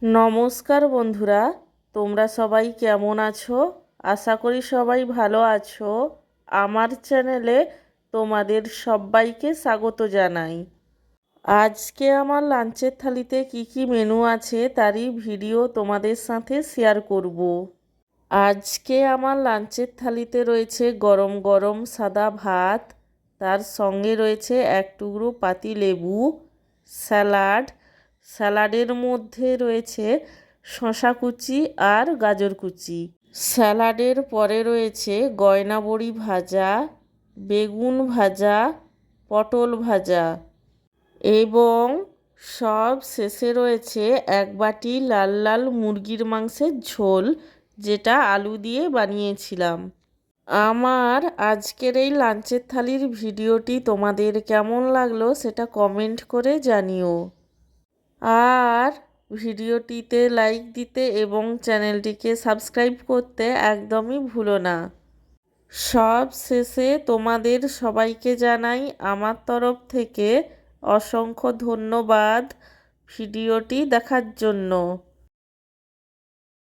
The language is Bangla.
নমস্কার বন্ধুরা, তোমরা সবাই কেমন আছো? আশা করি সবাই ভালো আছো। আমার চ্যানেলে তোমাদের সবাইকে স্বাগত জানাই। আজকে আমার লাঞ্চের থালিতে কি কি মেনু আছে তারই ভিডিও তোমাদের সাথে শেয়ার করব। আজকে আমার লাঞ্চের থালিতে রয়েছে গরম গরম সাদা ভাত, তার সঙ্গে রয়েছে এক টুকরো পাতিলেবু, স্যালাড, স্যালাডের মধ্যে রয়েছে শসা কুচি আর গাজর কুচি। স্যালাডের পরে রয়েছে গয়না বড়ি ভাজা, বেগুন ভাজা, পটল ভাজা এবং সব শেষে রয়েছে এক বাটি লাল লাল মুরগির মাংসের ঝোল, যেটা আলু দিয়ে বানিয়েছিলাম। আমার আজকের এই লাঞ্চের থালির ভিডিওটি তোমাদের কেমন লাগলো সেটা কমেন্ট করে জানিও। আর ভিডিওটিতে লাইক দিতে এবং চ্যানেলটিকে সাবস্ক্রাইব করতে একদমই ভুলো না। সব শেষে তোমাদের সবাইকে জানাই আমার তরফ থেকে অসংখ্য ধন্যবাদ ভিডিওটি দেখার জন্য।